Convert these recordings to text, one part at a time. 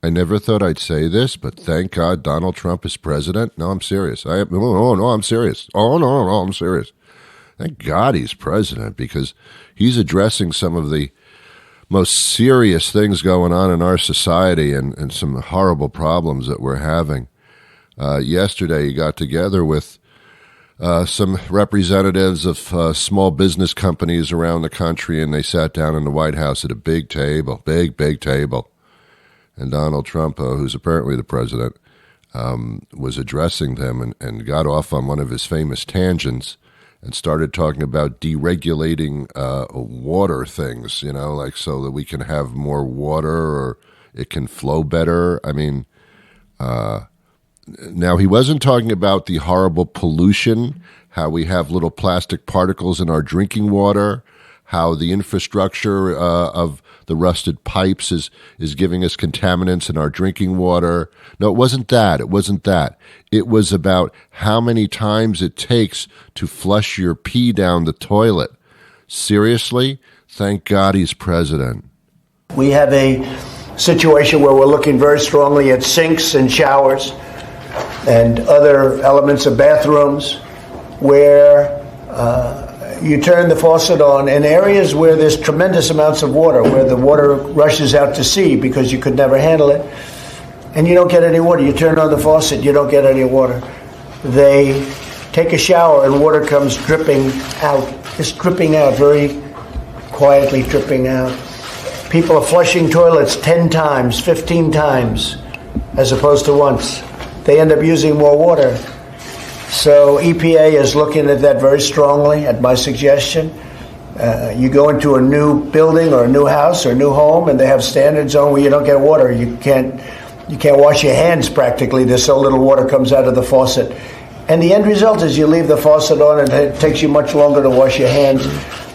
I never thought I'd say this, but thank God Donald Trump is president. No, I'm serious. I'm serious. No, I'm serious. Thank God he's president, because he's addressing some of the most serious things going on in our society and some horrible problems that we're having. Yesterday, he got together with some representatives of small business companies around the country, and they sat down in the White House at a big table, big table. And Donald Trump, who's apparently the president, was addressing them and got off on one of his famous tangents and started talking about deregulating water things, like so that we can have more water or it can flow better. I mean, now he wasn't talking about the horrible pollution, how we have little plastic particles in our drinking water, how the infrastructure of the rusted pipes is giving us contaminants in our drinking water. No, it wasn't that. It was about how many times it takes to flush your pee down the toilet. Seriously? Thank God he's president. We have a situation where we're looking very strongly at sinks and showers and other elements of bathrooms where you turn the faucet on in areas where there's tremendous amounts of water, where the water rushes out to sea because you could never handle it, and you don't get any water. You turn on the faucet, you don't get any water. They take a shower and water comes dripping out, just dripping out, very quietly dripping out. People are flushing toilets 10 times, 15 times, as opposed to once. They end up using more water. So EPA is looking at that very strongly, at my suggestion. You go into a new building or a new house or a new home, and they have standards on where you don't get water. You can't wash your hands practically. There's so little water comes out of the faucet. And the end result is you leave the faucet on, and it takes you much longer to wash your hands.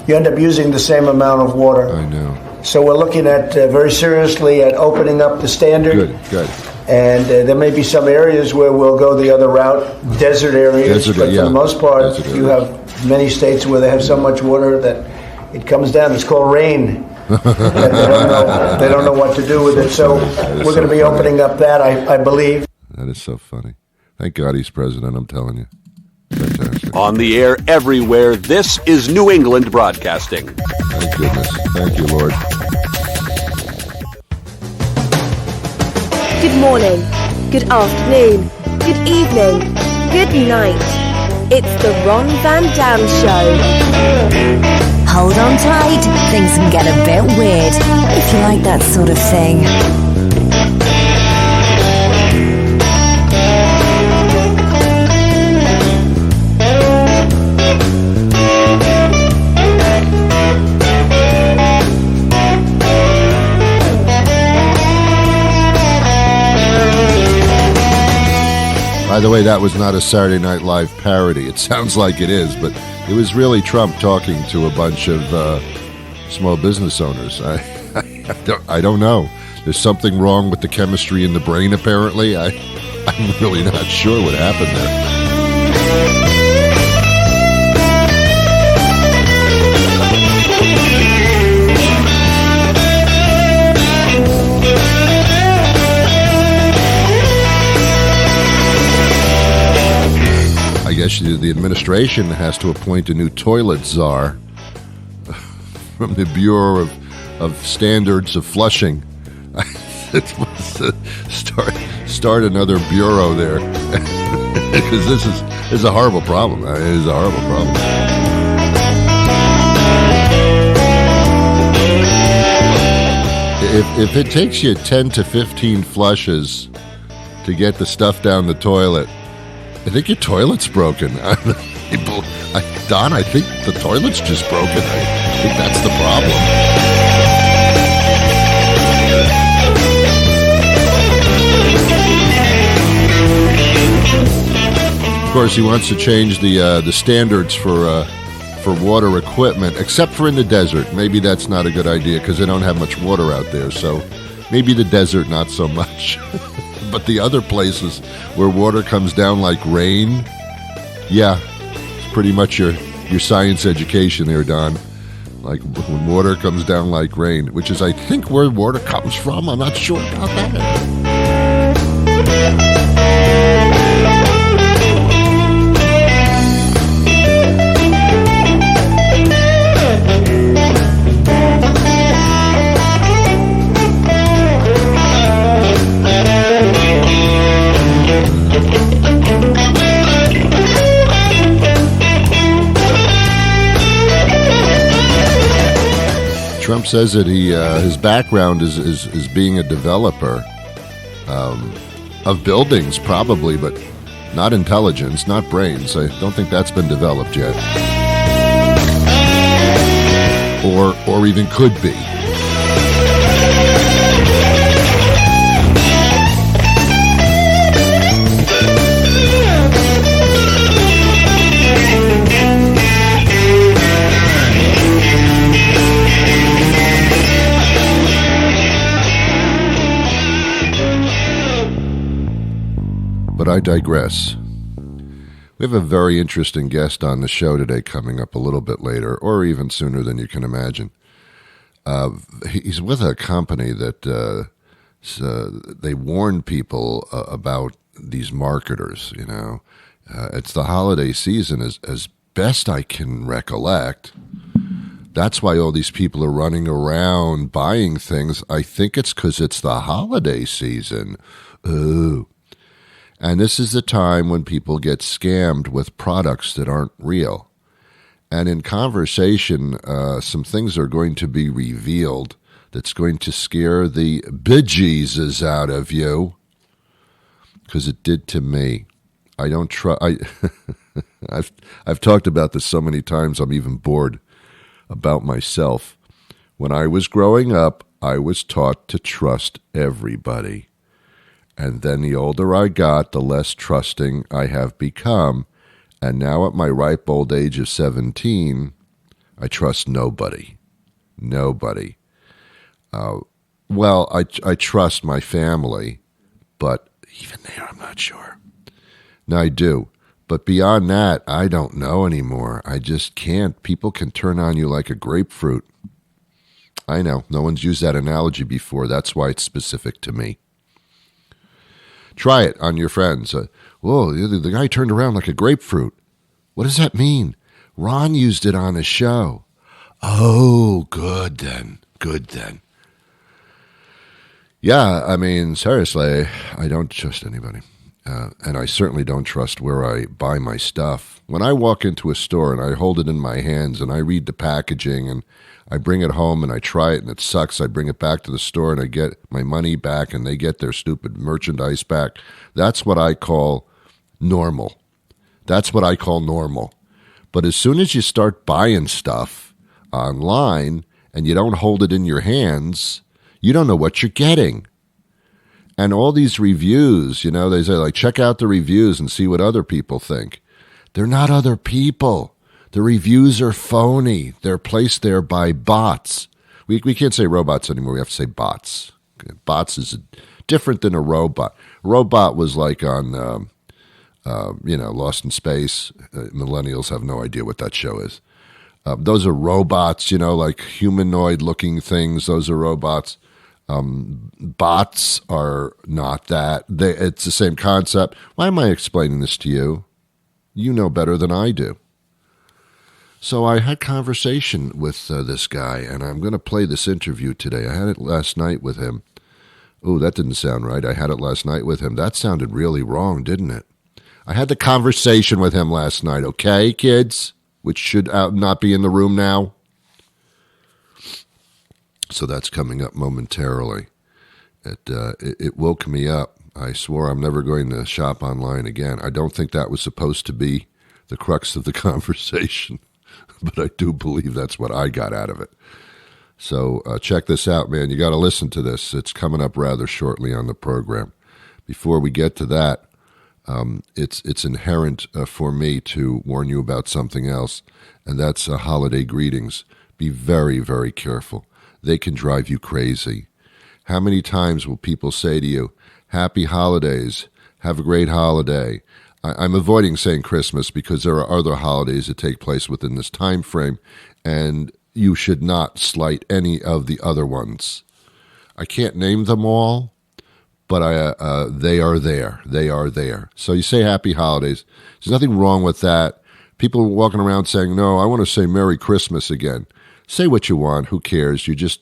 You end up using the same amount of water. I know. So we're looking at very seriously at opening up the standard. Good. And there may be some areas where we'll go the other route, desert areas, but for the most part, you have many states where they have so much water that it comes down. It's called rain. They don't know what to do with it. So we're going to be opening up that, I believe. That is so funny. Thank God he's president, I'm telling you. Fantastic. On the air everywhere, this is New England Broadcasting. Thank goodness. Thank you, Lord. Good morning, good afternoon, good evening, good night. It's the Ron Van Dam Show. Hold on tight, things can get a bit weird, if you like that sort of thing. By the way, that was not a Saturday Night Live parody. It sounds like it is, but it was really Trump talking to a bunch of small business owners. I don't know. There's something wrong with the chemistry in the brain, apparently. I'm really not sure what happened there. I guess the administration has to appoint a new toilet czar from the Bureau of Standards of Flushing. It must start another bureau there, because this is a horrible problem. It is a horrible problem. If it takes you 10 to 15 flushes to get the stuff down the toilet, I think your toilet's broken. Don, I think the toilet's just broken. I think that's the problem. Of course, he wants to change the standards for water equipment, except for in the desert. Maybe that's not a good idea because they don't have much water out there. So maybe the desert, not so much. But the other places where water comes down like rain, yeah, it's pretty much your science education there, Don. Like when water comes down like rain, which is, I think, where water comes from. I'm not sure about that. Trump says that his background is being a developer of buildings, probably, but not intelligence, not brains. I don't think that's been developed yet, or even could be. But I digress. We have a very interesting guest on the show today coming up a little bit later, or even sooner than you can imagine. He's with a company that they warn people about these marketers, you know. It's the holiday season, as best I can recollect. That's why all these people are running around buying things. I think it's because it's the holiday season. Ooh. And this is the time when people get scammed with products that aren't real. And in conversation, some things are going to be revealed that's going to scare the bejesus out of you, because it did to me. I don't trust. I've talked about this so many times. I'm even bored about myself. When I was growing up, I was taught to trust everybody. And then the older I got, the less trusting I have become. And now at my ripe old age of 17, I trust nobody. Nobody. Well, I trust my family, but even there I'm not sure. No, I do. But beyond that, I don't know anymore. I just can't. People can turn on you like a grapefruit. I know. No one's used that analogy before. That's why it's specific to me. Try it on your friends. Whoa, the guy turned around like a grapefruit. What does that mean? Ron used it on his show. Oh, good then. Good then. Yeah, I mean, seriously, I don't trust anybody. And I certainly don't trust where I buy my stuff. When I walk into a store and I hold it in my hands and I read the packaging and I bring it home and I try it and it sucks, I bring it back to the store and I get my money back and they get their stupid merchandise back. That's what I call normal. That's what I call normal. But as soon as you start buying stuff online and you don't hold it in your hands, you don't know what you're getting. And all these reviews, you know, they say, like, check out the reviews and see what other people think. They're not other people. The reviews are phony. They're placed there by bots. We can't say robots anymore. We have to say bots. Bots is different than a robot. Robot was like on, Lost in Space. Millennials have no idea what that show is. Those are robots, you know, like humanoid-looking things. Those are robots. Bots are not that. It's the same concept. Why am I explaining this to you? You know better than I do. So I had conversation with this guy, and I'm going to play this interview today. I had it last night with him. Oh, that didn't sound right. I had it last night with him. That sounded really wrong, didn't it? I had the conversation with him last night, okay, kids? Which should not be in the room now. So that's coming up momentarily. It woke me up. I swore I'm never going to shop online again. I don't think that was supposed to be the crux of the conversation, but I do believe that's what I got out of it. So check this out, man. You got to listen to this. It's coming up rather shortly on the program. Before we get to that, it's inherent for me to warn you about something else, and that's holiday greetings. Be very, very careful. They can drive you crazy. How many times will people say to you, Happy Holidays, have a great holiday? I'm avoiding saying Christmas because there are other holidays that take place within this time frame, and you should not slight any of the other ones. I can't name them all, but they are there. They are there. So you say Happy Holidays. There's nothing wrong with that. People walking around saying, no, I want to say Merry Christmas again. Say what you want. Who cares? You're just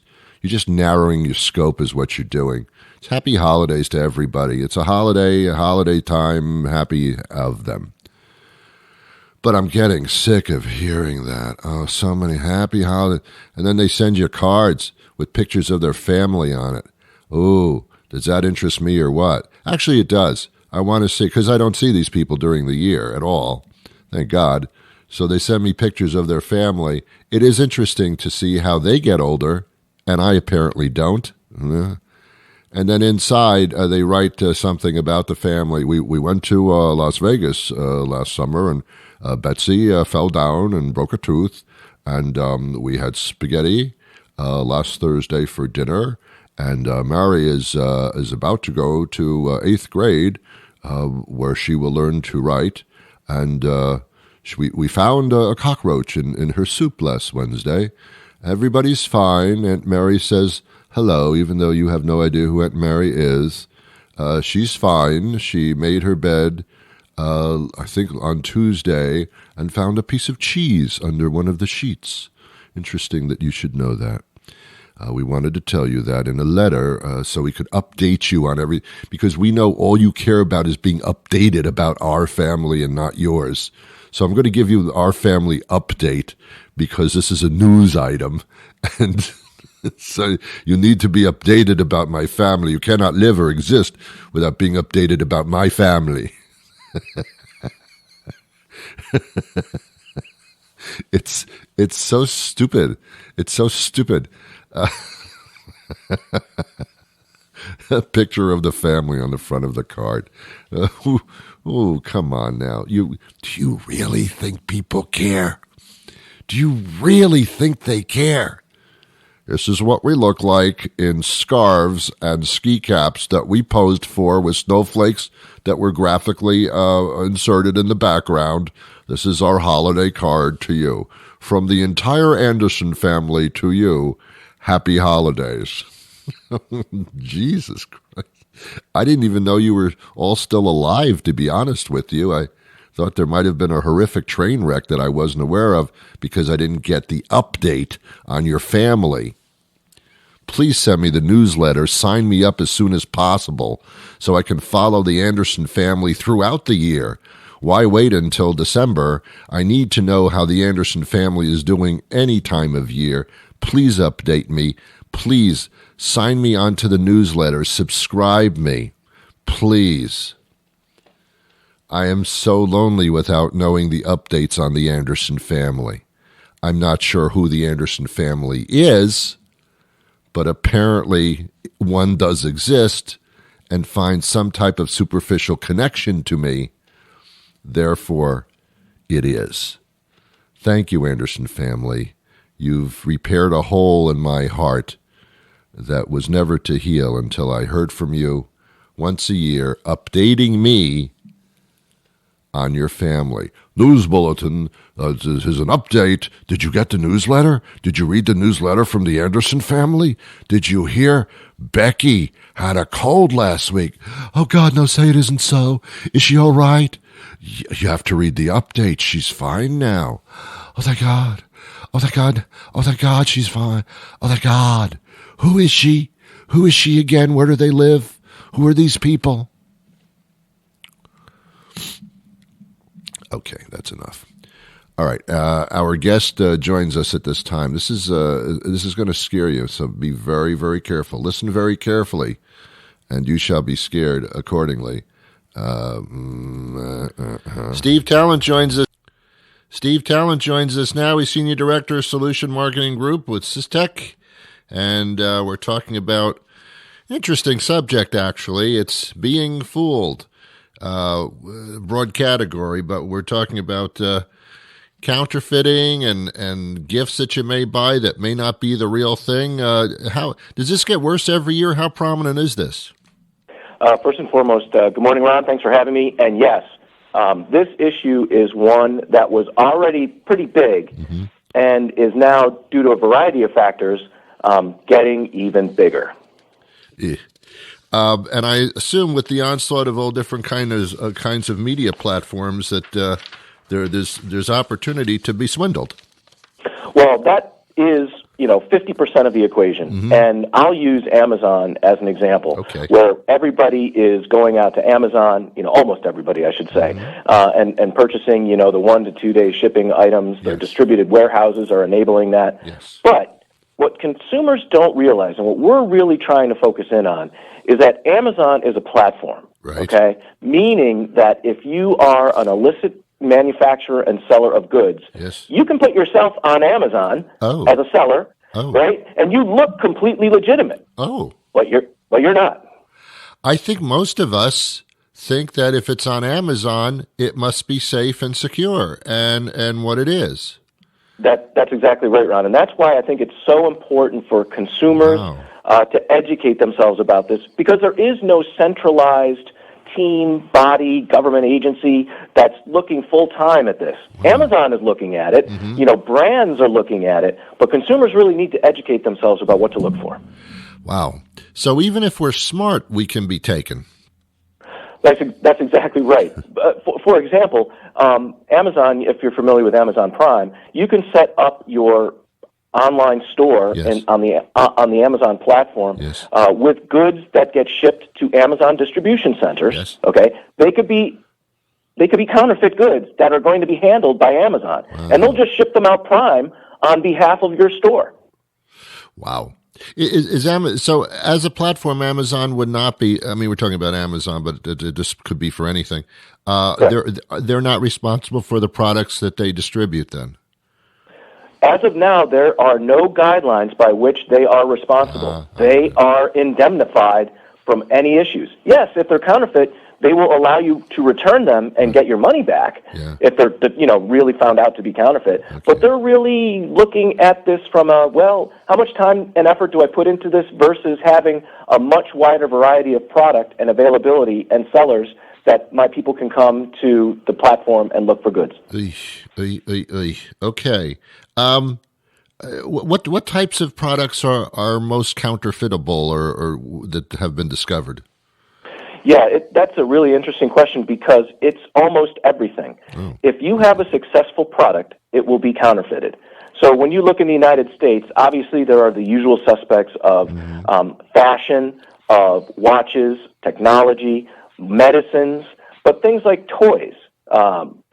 narrowing your scope is what you're doing. It's Happy Holidays to everybody. It's a holiday time. Happy of them. But I'm getting sick of hearing that. Oh, so many happy holidays. And then they send you cards with pictures of their family on it. Oh, does that interest me or what? Actually, it does. I want to see, because I don't see these people during the year at all. Thank God. So they send me pictures of their family. It is interesting to see how they get older, and I apparently don't. And then inside, they write something about the family. We went to Las Vegas last summer, and Betsy fell down and broke a tooth, and we had spaghetti last Thursday for dinner, and Mary is about to go to 8th grade, where she will learn to write, and we found a cockroach in her soup last Wednesday. Everybody's fine. Aunt Mary says hello, even though you have no idea who Aunt Mary is. She's fine. She made her bed, I think, on Tuesday, and found a piece of cheese under one of the sheets. Interesting that you should know that. We wanted to tell you that in a letter so we could update you on everything, because we know all you care about is being updated about our family and not yours. So I'm going to give you our family update because this is a news item, and so you need to be updated about my family. You cannot live or exist without being updated about my family. It's so stupid. It's so stupid. A picture of the family on the front of the card. Oh, come on now. Do you really think people care? Do you really think they care? This is what we look like in scarves and ski caps that we posed for with snowflakes that were graphically inserted in the background. This is our holiday card to you. From the entire Anderson family to you, happy holidays. Jesus Christ. I didn't even know you were all still alive, to be honest with you. I thought there might have been a horrific train wreck that I wasn't aware of because I didn't get the update on your family. Please send me the newsletter. Sign me up as soon as possible so I can follow the Anderson family throughout the year. Why wait until December? I need to know how the Anderson family is doing any time of year. Please update me. Please sign me onto the newsletter. Subscribe me. Please. I am so lonely without knowing the updates on the Anderson family. I'm not sure who the Anderson family is, but apparently one does exist and finds some type of superficial connection to me. Therefore, it is. Thank you, Anderson family. You've repaired a hole in my heart that was never to heal until I heard from you once a year, updating me on your family. News bulletin is an update. Did you get the newsletter? Did you read the newsletter from the Anderson family? Did you hear Becky had a cold last week? Oh, God, no, say it isn't so. Is she all right? You have to read the update. She's fine now. Oh, thank God. Oh, thank God. Oh, thank God, she's fine. Oh, thank God. Who is she? Who is she again? Where do they live? Who are these people? Okay, that's enough. All right, our guest joins us at this time. This is going to scare you, so be very, very careful. Listen very carefully, and you shall be scared accordingly. Steve Tallant joins us. Steve Tallant joins us now. He's Senior Director of Solution Marketing Group with Systech, and we're talking about an interesting subject, actually. It's being fooled. Broad category, but we're talking about counterfeiting and gifts that you may buy that may not be the real thing. How does this get worse every year? How prominent is this? First and foremost, good morning, Ron. Thanks for having me. And yes, this issue is one that was already pretty big and is now, due to a variety of factors, getting even bigger. Yeah. And I assume with the onslaught of all different kinds of media platforms that there's opportunity to be swindled. Well, that is, 50% of the equation. And I'll use Amazon as an example, where everybody is going out to Amazon, almost everybody, I should say, and purchasing, the 1 to 2 day shipping items. Their distributed warehouses are enabling that. But what consumers don't realize, and what we're really trying to focus in on, is that Amazon is a platform, okay? Meaning that if you are an illicit manufacturer and seller of goods, you can put yourself on Amazon as a seller, right? And you look completely legitimate. But you're not. I think most of us think that if it's on Amazon, it must be safe and secure, and what it is. That's exactly right, Ron. And that's why I think it's so important for consumers to educate themselves about this, because there is no centralized team, body, government agency that's looking full-time at this. Amazon is looking at it. Brands are looking at it. But consumers really need to educate themselves about what to look for. Wow. So even if we're smart, we can be taken. That's exactly right. For example, Amazon, if you're familiar with Amazon Prime, you can set up your online store on the Amazon platform with goods that get shipped to Amazon distribution centers. Okay, they could be counterfeit goods that are going to be handled by Amazon, and they'll just ship them out Prime on behalf of your store. Wow. So as a platform, Amazon would not be, I mean, we're talking about Amazon, but this could be for anything. They're not responsible for the products that they distribute then? As of now, there are no guidelines by which they are responsible. They are indemnified from any issues. Yes, if they're counterfeit, they will allow you to return them and get your money back if they're really found out to be counterfeit. But they're really looking at this from how much time and effort do I put into this versus having a much wider variety of product and availability and sellers that my people can come to the platform and look for goods. Okay. What types of products are most counterfeitable or that have been discovered? Yeah, that's a really interesting question because it's almost everything. If you have a successful product, it will be counterfeited. So when you look in the United States, obviously there are the usual suspects of fashion, of watches, technology, medicines, but things like toys,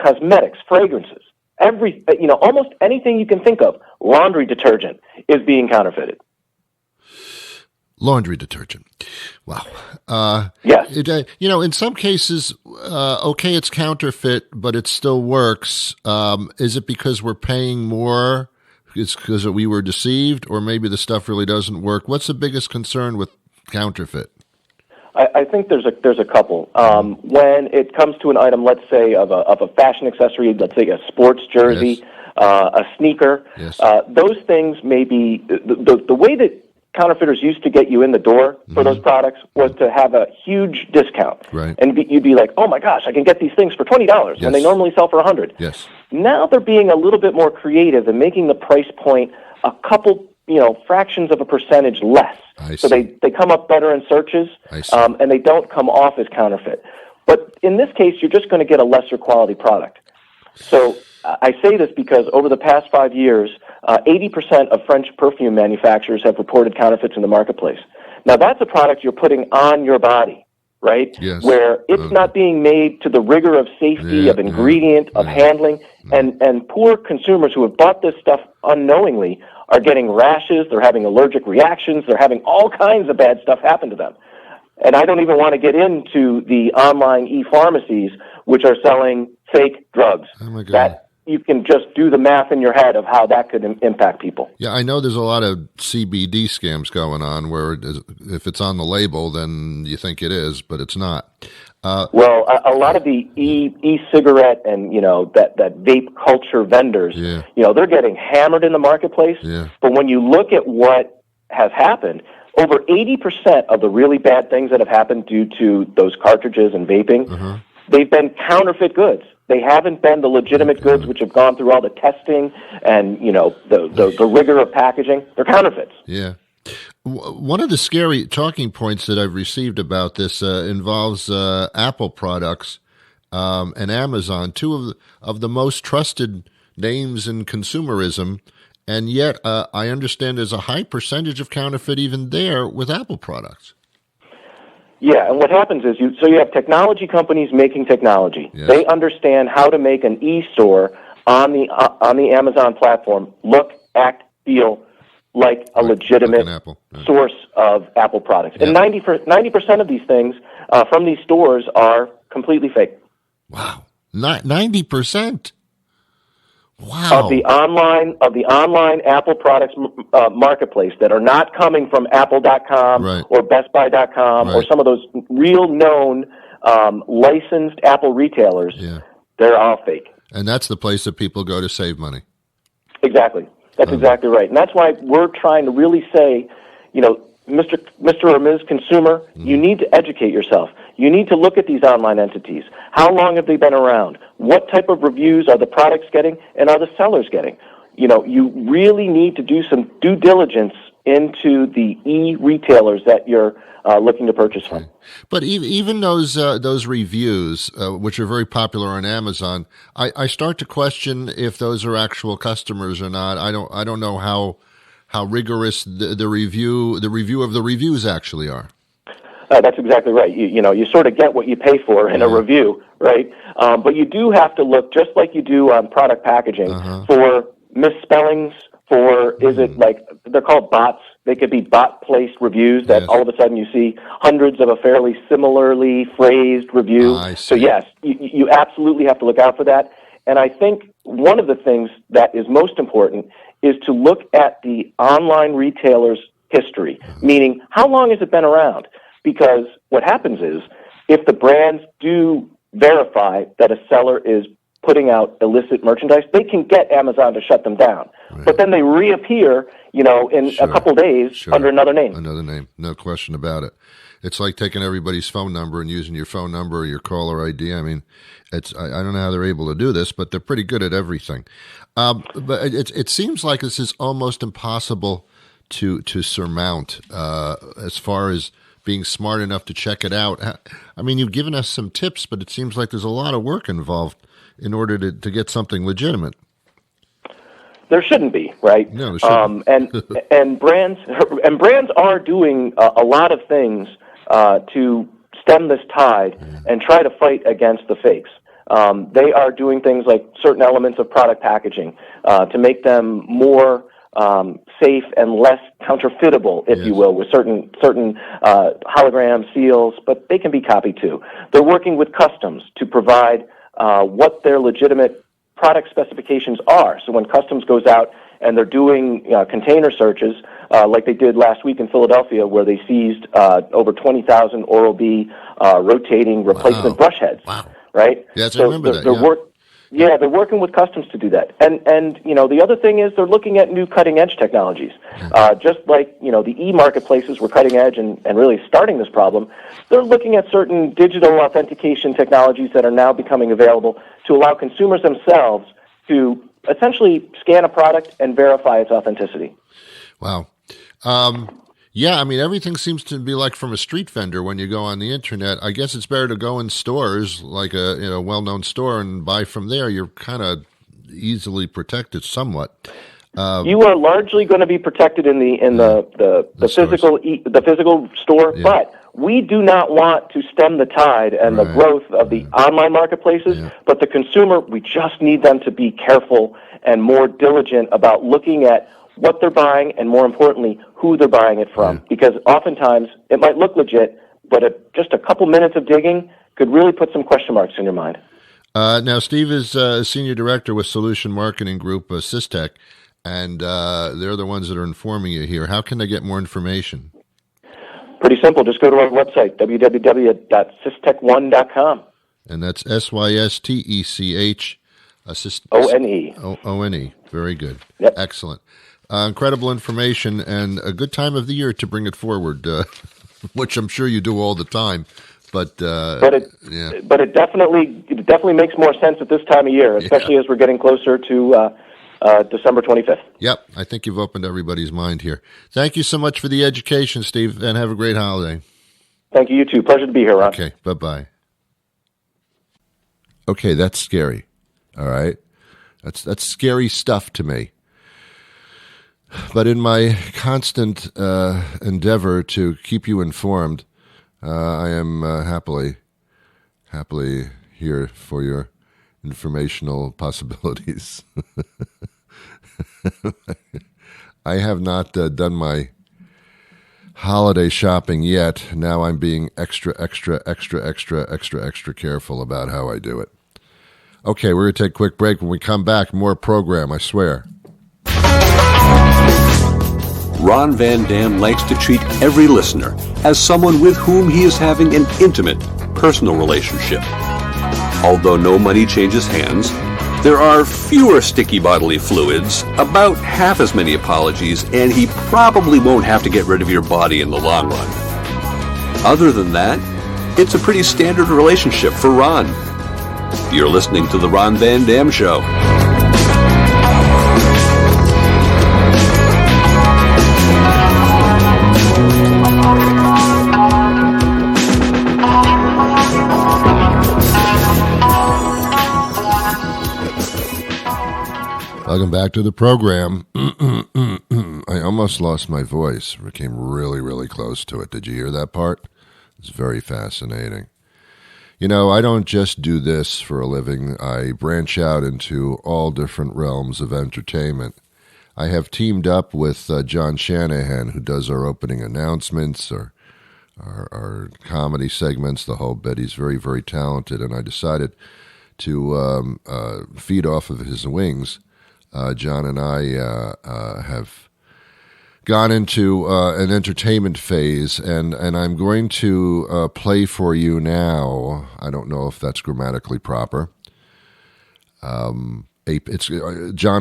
cosmetics, fragrances, almost anything you can think of, laundry detergent is being counterfeited. Laundry detergent. Wow. Yes. In some cases, it's counterfeit, but it still works. Is it because we're paying more? It's because we were deceived, or maybe the stuff really doesn't work? What's the biggest concern with counterfeit? I think there's a couple. When it comes to an item, let's say of a fashion accessory, let's say a sports jersey, a sneaker, those things may be the way that counterfeiters used to get you in the door for those products was to have a huge discount. Right. And you'd be like, oh my gosh, I can get these things for $20 when they normally sell for $100. Yes. Now they're being a little bit more creative and making the price point a couple, fractions of a percentage less. So they come up better in searches, and they don't come off as counterfeit. But in this case, you're just going to get a lesser quality product. So I say this because over the past 5 years, 80% of French perfume manufacturers have reported counterfeits in the marketplace. Now, that's a product you're putting on your body, right? Yes. Where it's not being made to the rigor of safety, of ingredient, of handling, and poor consumers who have bought this stuff unknowingly are getting rashes, they're having allergic reactions, they're having all kinds of bad stuff happen to them. And I don't even want to get into the online e-pharmacies, which are selling fake drugs. Oh, my God. That you can just do the math in your head of how that could impact people. Yeah, I know there's a lot of CBD scams going on where if it's on the label, then you think it is, but it's not. A lot of the e-cigarette and, that vape culture vendors, they're getting hammered in the marketplace. Yeah. But when you look at what has happened, over 80% of the really bad things that have happened due to those cartridges and vaping, they've been counterfeit goods. They haven't been the legitimate goods which have gone through all the testing and, the rigor of packaging. They're counterfeits. Yeah. One of the scary talking points that I've received about this involves Apple products and Amazon, two of the most trusted names in consumerism, And yet, I understand there's a high percentage of counterfeit even there with Apple products. Yeah, and what happens is you have technology companies making technology. Yes. They understand how to make an e-store on the Amazon platform look, act, feel like a legitimate source of Apple products. And 90% of these things from these stores are completely fake. Wow, 90%. Wow. Of the online Apple products marketplace that are not coming from Apple.com or BestBuy.com or some of those real known licensed Apple retailers. Yeah. They're all fake. And that's the place that people go to save money. Exactly. That's exactly right. And that's why we're trying to really say, Mr. or Ms. Consumer, you need to educate yourself. You need to look at these online entities. How long have they been around? What type of reviews are the products getting, and are the sellers getting? You really need to do some due diligence into the e-retailers that you're looking to purchase from. But even those reviews, which are very popular on Amazon, I start to question if those are actual customers or not. I don't know how rigorous the review of the reviews actually are. That's exactly right. You sort of get what you pay for in a review, right? But you do have to look, just like you do on product packaging, for misspellings, is it like, they're called bots. They could be bot-placed reviews that all of a sudden you see hundreds of a fairly similarly phrased review. So yes, you absolutely have to look out for that. And I think one of the things that is most important is to look at the online retailer's history, meaning how long has it been around? Because what happens is if the brands do verify that a seller is putting out illicit merchandise, they can get Amazon to shut them down. But then they reappear, in a couple days under another name. Another name, no question about it. It's like taking everybody's phone number and using your phone number or your caller ID. I mean, I don't know how they're able to do this, but they're pretty good at everything. But it seems like this is almost impossible to surmount as far as being smart enough to check it out. I mean, you've given us some tips, but it seems like there's a lot of work involved in order to get something legitimate. There shouldn't be, right? No, there shouldn't. And brands are doing a lot of things to stem this tide and try to fight against the fakes. They are doing things like certain elements of product packaging to make them more safe and less counterfeitable, if you will, with certain hologram seals, but they can be copied too. They're working with customs to provide what their legitimate product specifications are. So when customs goes out and they're doing container searches, like they did last week in Philadelphia, where they seized over 20,000 Oral-B rotating replacement brush heads. Wow. Right? Yes, I remember that. They're working with customs to do that. And the other thing is they're looking at new cutting-edge technologies. Just like, the e-marketplaces were cutting edge and really starting this problem, they're looking at certain digital authentication technologies that are now becoming available to allow consumers themselves to essentially scan a product and verify its authenticity. Wow. Yeah, I mean, everything seems to be like from a street vendor when you go on the internet. I guess it's better to go in stores, like a well-known store, and buy from there. You're kind of easily protected somewhat. You are largely going to be protected in the physical store, but we do not want to stem the tide and the growth of the online marketplaces. But the consumer, we just need them to be careful and more diligent about looking at what they're buying, and more importantly, who they're buying it from. Because oftentimes it might look legit, but just a couple minutes of digging could really put some question marks in your mind. Now, Steve is Senior Director with Solution Marketing Group, Systech, and they're the ones that are informing you here. How can they get more information? Pretty simple. Just go to our website, www.systech1.com. And that's SYSTECH. ONE. ONE. Very good. Yep. Excellent. Incredible information and a good time of the year to bring it forward, which I'm sure you do all the time. But it definitely makes more sense at this time of year, especially as we're getting closer to December 25th. Yep, I think you've opened everybody's mind here. Thank you so much for the education, Steve, and have a great holiday. Thank you, you too. Pleasure to be here, Ron. Okay, bye-bye. Okay, that's scary. All right? That's scary stuff to me. But in my constant endeavor to keep you informed, I am happily here for your informational possibilities. I have not done my holiday shopping yet. Now I'm being extra careful about how I do it. Okay, we're going to take a quick break. When we come back, more program, I swear. Ron Van Dam likes to treat every listener as someone with whom he is having an intimate, personal relationship. Although no money changes hands, there are fewer sticky bodily fluids, about half as many apologies, and he probably won't have to get rid of your body in the long run. Other than that, it's a pretty standard relationship for Ron. You're listening to The Ron Van Dam Show. Welcome back to the program. I almost lost my voice. I came really close to it. Did you hear that part? It's very fascinating. You know, I don't just do this for a living. I branch out into all different realms of entertainment. I have teamed up with John Shanahan, who does our opening announcements, or our comedy segments, the whole bit. He's very talented, and I decided to feed off of his wings. John and I have gone into an entertainment phase, and I'm going to play for you now. I don't know if that's grammatically proper. John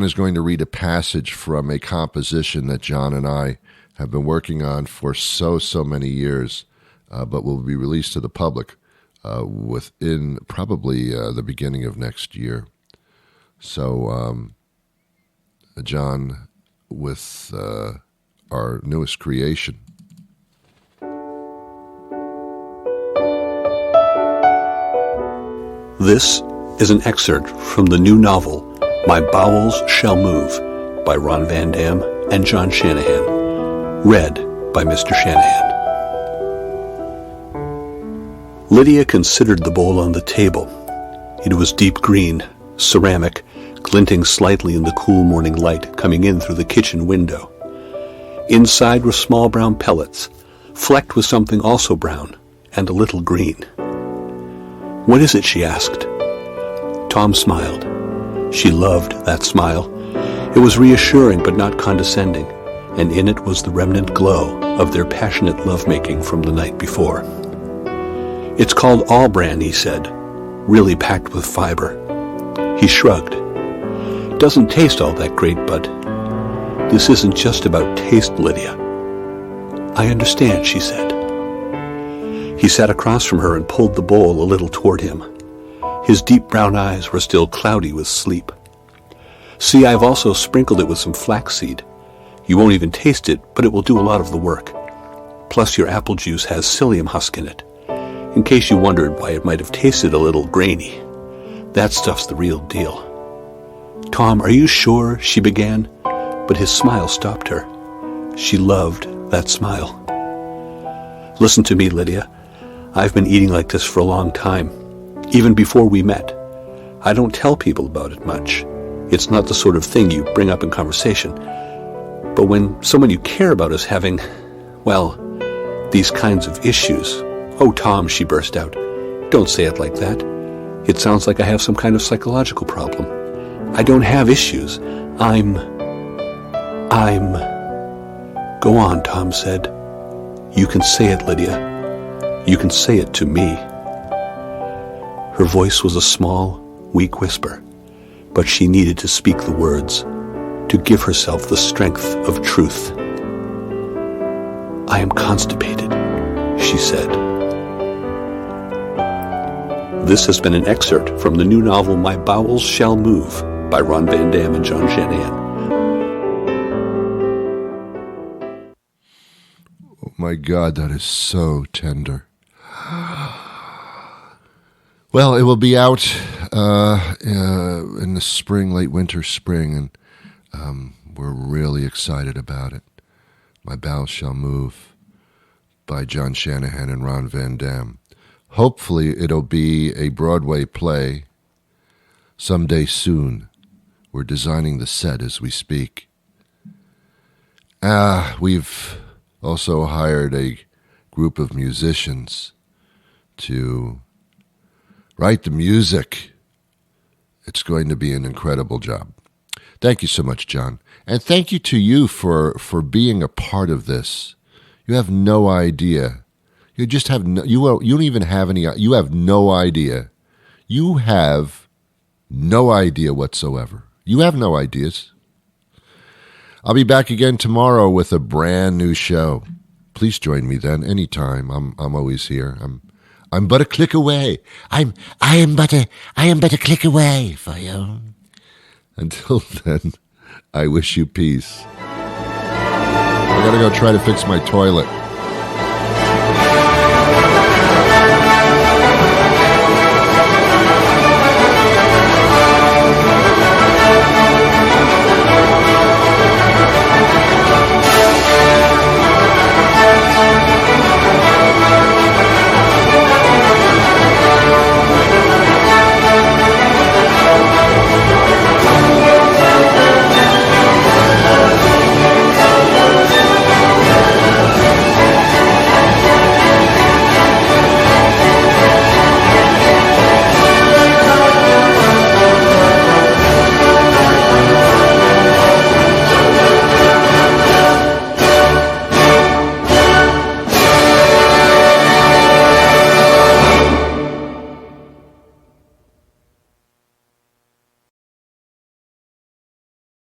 is going to read a passage from a composition that John and I have been working on for so many years, but will be released to the public within probably the beginning of next year. So, John, with our newest creation. This is an excerpt from the new novel, My Bowels Shall Move, by Ron Van Dam and John Shanahan. Read by Mr. Shanahan. Lydia considered the bowl on the table. It was deep green, ceramic, glinting slightly in the cool morning light coming in through the kitchen window. Inside were small brown pellets, flecked with something also brown and a little green. "What is it?" she asked. Tom smiled. She loved that smile. It was reassuring but not condescending, and in it was the remnant glow of their passionate lovemaking from the night before. "It's called All Bran," he said, really packed with fiber. He shrugged. "Doesn't taste all that great, but this isn't just about taste, Lydia." "I understand," she said. He sat across from her and pulled the bowl a little toward him. His deep brown eyes were still cloudy with sleep. "See, I've also sprinkled it with some flaxseed. You won't even taste it, but it will do a lot of the work. Plus your apple juice has psyllium husk in it, in case you wondered why it might have tasted a little grainy. That stuff's the real deal." "Tom, are you sure?" she began, but his smile stopped her. She loved that smile. "Listen to me, Lydia. I've been eating like this for a long time, even before we met. I don't tell people about it much. It's not the sort of thing you bring up in conversation. But when someone you care about is having, well, these kinds of issues..." "Oh, Tom," she burst out, "don't say it like that. It sounds like I have some kind of psychological problem. I don't have issues. I'm... "Go on," Tom said. "You can say it, Lydia. You can say it to me." Her voice was a small, weak whisper, but she needed to speak the words, to give herself the strength of truth. "I am constipated," she said. This has been an excerpt from the new novel My Bowels Shall Move by Ron Van Dam and John Shanahan. Oh my God, that is so tender. Well, it will be out in the spring, late winter, spring, and We're really excited about it. My Bowels Shall Move by John Shanahan and Ron Van Dam. Hopefully it'll be a Broadway play someday soon. We're designing the set as we speak. We've also hired a group of musicians to write the music. It's going to be an incredible job. Thank you so much, John. And thank you to you for being a part of this. You have no idea. You just have no, you don't even have any, you have no idea. You have no idea whatsoever. You have no ideas. I'll be back again tomorrow with a brand new show. Please join me then anytime. I'm always here. I'm but a click away. I am but a click away for you. Until then, I wish you peace. I gotta go try to fix my toilet.